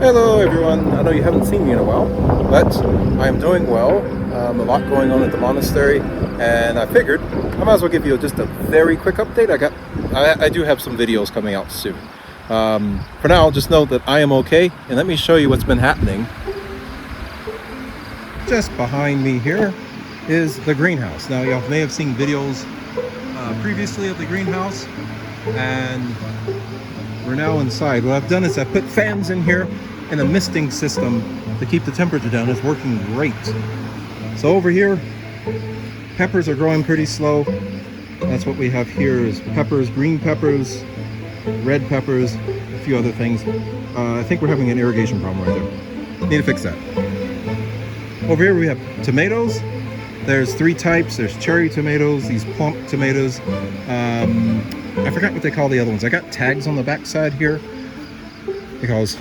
Hello everyone, I know you haven't seen me in a while, but I'm doing well. A lot going on at the monastery, and I figured I might as well give you just a very quick update. I do have some videos coming out soon. For now, just know that I am okay, and let me show you what's been happening. Just behind me here is the greenhouse. Now you may have seen videos previously of the greenhouse, and we're now inside. What I've done is I put fans in here and a misting system to keep the temperature down. It's working great. So over here, peppers are growing pretty slow. That's what we have here is peppers, green peppers, red peppers, a few other things. I think we're having an irrigation problem right there. Need to fix that. Over here we have tomatoes. There's three types. There's cherry tomatoes, these plump tomatoes. I forgot what they call the other ones. I got tags on the back side here because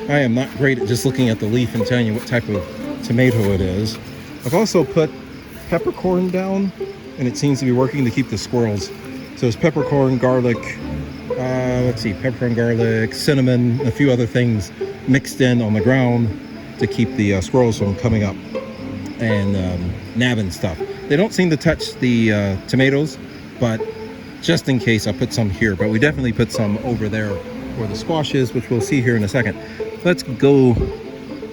I am not great at just looking at the leaf and telling you what type of tomato it is. I've also put peppercorn down, and it seems to be working to keep the squirrels. So it's peppercorn, garlic, peppercorn, garlic, cinnamon, a few other things mixed in on the ground to keep the squirrels from coming up and nabbing stuff. They don't seem to touch the tomatoes, but just in case I put some here, but we definitely put some over there where the squash is, which we'll see here in a second. Let's go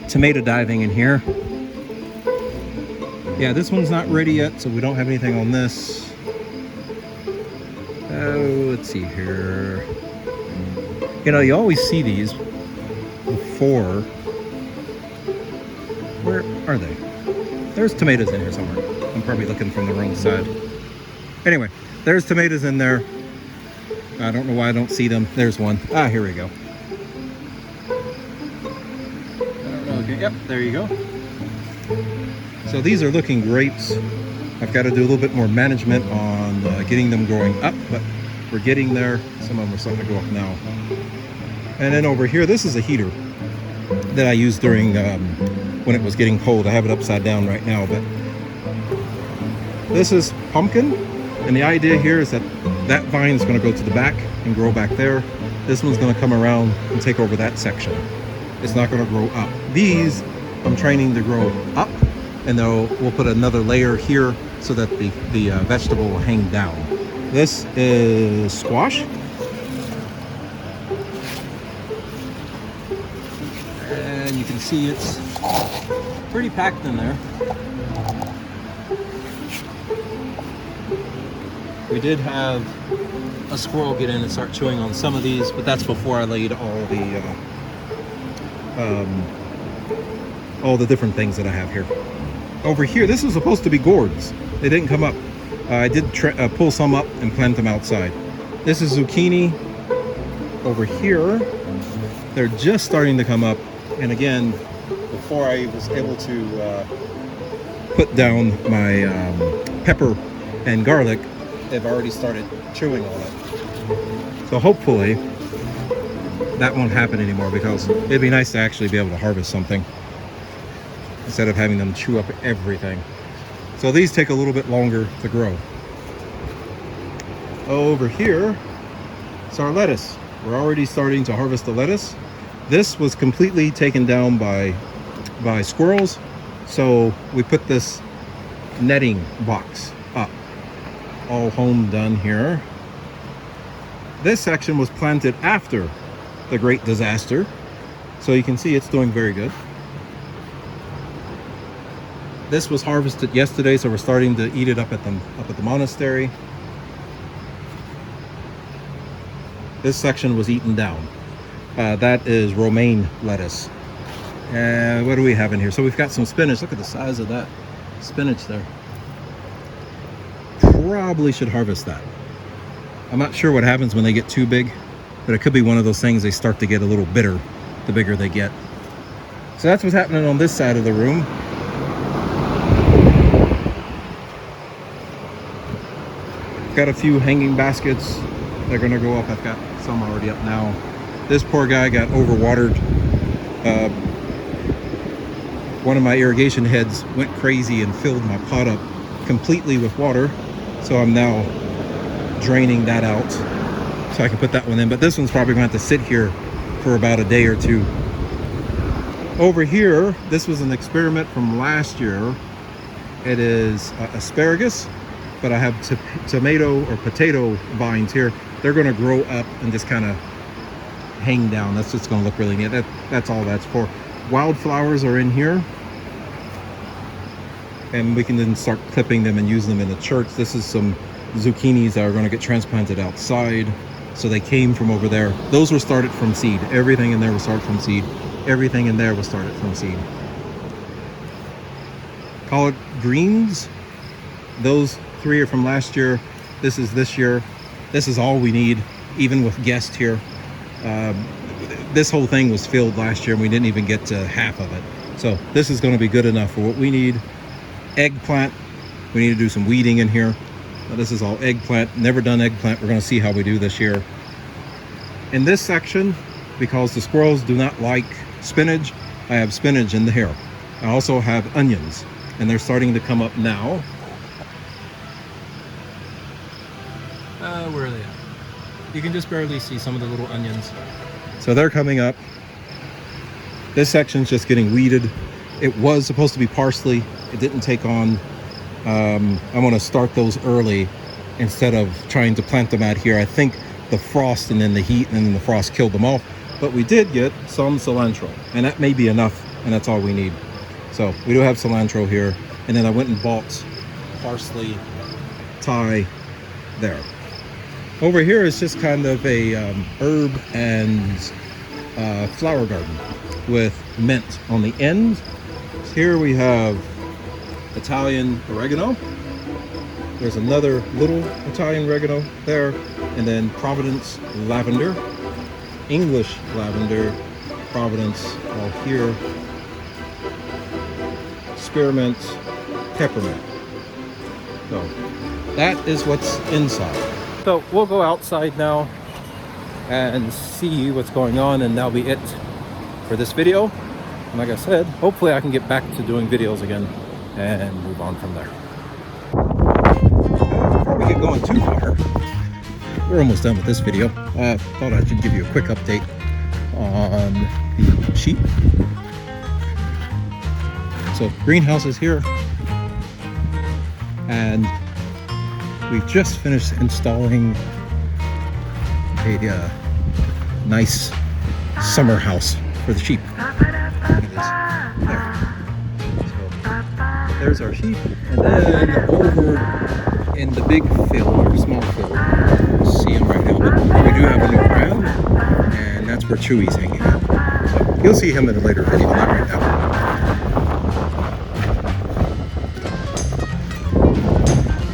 tomato diving in here. Yeah, this one's not ready yet, so we don't have anything on this. Let's see here. You know, you always see these before. Where are they? There's tomatoes in here somewhere. I'm probably looking from the wrong side. Anyway, there's tomatoes in there. I don't know why I don't see them. There's one. Ah, here we go. Okay, yep, there you go. So these are looking great. I've got to do a little bit more management on getting them growing up, but we're getting there. Some of them are starting to go up now. And then over here, this is a heater that I used during when it was getting cold. I have it upside down right now, but this is pumpkin. And the idea here is that that vine is going to go to the back and grow back there. This one's going to come around and take over that section. It's not going to grow up. These I'm training to grow up, and we'll put another layer here so that the vegetable will hang down. This is squash. And you can see it's pretty packed in there. We did have a squirrel get in and start chewing on some of these, but that's before I laid all the different things that I have here. Over here, this is supposed to be gourds. They didn't come up. I did pull some up and plant them outside. This is zucchini. Over here, they're just starting to come up. And again, before I was able to put down my pepper and garlic, they've already started chewing on it. So hopefully that won't happen anymore, because it'd be nice to actually be able to harvest something instead of having them chew up everything. So these take a little bit longer to grow. Over here is our lettuce. We're already starting to harvest the lettuce. This was completely taken down by squirrels, so we put this netting box up. All home done here. This section was planted after the great disaster, so you can see it's doing very good. This was harvested yesterday, so we're starting to eat it up at the monastery. This section was eaten down. That is romaine lettuce. And what do we have in here? So we've got some spinach. Look at the size of that spinach there. Probably should harvest that. I'm not sure what happens when they get too big, but it could be one of those things, they start to get a little bitter the bigger they get. So that's what's happening on this side of the room. Got a few hanging baskets. They're gonna go up. I've got some already up now. This poor guy got overwatered. One of my irrigation heads went crazy and filled my pot up completely with water. So I'm now draining that out so I can put that one in. But this one's probably going to have to sit here for about a day or two Over here, this was an experiment from last year. It is asparagus, but I have tomato or potato vines here. They're going to grow up and just kind of hang down. That's just going to look really neat. That's all that's for. Wildflowers are in here, and we can then start clipping them and using them in the church. This is some zucchinis that are going to get transplanted outside. So they came from over there. Those were started from seed. Everything in there was started from seed. Everything in there was started from seed. Collard greens, those 3 are from last year. This is this year. This is all we need, even with guests here. This whole thing was filled last year and we didn't even get to half of it. So this is going to be good enough for what we need. Eggplant, we need to do some weeding in here. Now, this is all eggplant. Never done eggplant. We're going to see how we do this year. In this section, because the squirrels do not like spinach, I have spinach in here. I also have onions, and they're starting to come up now. Where are they at? You can just barely see some of the little onions. So they're coming up. This section's just getting weeded. It was supposed to be parsley. It didn't take on. I want to start those early instead of trying to plant them out here. I think the frost and then the heat and then the frost killed them off. But we did get some cilantro, and that may be enough, and that's all we need. So we do have cilantro here, and then I went and bought parsley, thyme there. Over here is just kind of a herb and flower garden with mint on the end. So here we have Italian oregano. There's another little Italian oregano there, and then Providence lavender, English lavender, Providence all here, spearmint, peppermint. So that is what's inside. So we'll go outside now and see what's going on, and that'll be it for this video. And like I said, hopefully I can get back to doing videos again and move on from there. Before we get going too far, we're almost done with this video. Thought I should give you a quick update on the sheep. So greenhouse is here, and we just finished installing a nice summer house for the sheep. Look at this. There. So there's our sheep, and then over in the big field or small field, see him right now, but we do have a new brand, and that's where Chewy's hanging out. So you'll see him in a later video, not right now.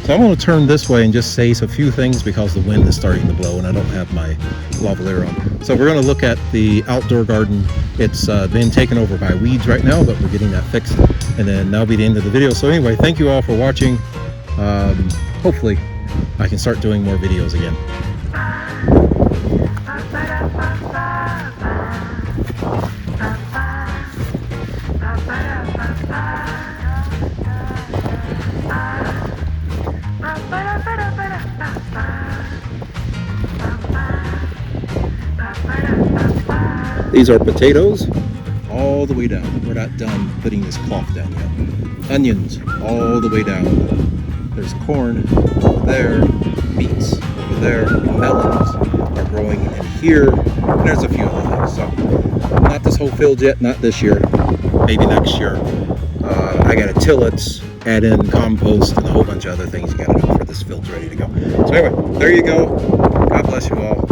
So I'm going to turn this way and just say a few things because the wind is starting to blow and I don't have my lavalier on. So we're going to look at the outdoor garden. It's been taken over by weeds right now, but we're getting that fixed. And then that'll be the end of the video. So anyway, thank you all for watching. Hopefully I can start doing more videos again. These are potatoes all the way down. We're not done putting this cloth down yet. Onions all the way down. There's corn over there, beets over there, melons are growing in here, and there's a few other things. So not this whole field yet, not this year, maybe next year. I gotta till it, add in compost, and a whole bunch of other things you gotta do for this field's ready to go. So anyway, there you go. God bless you all.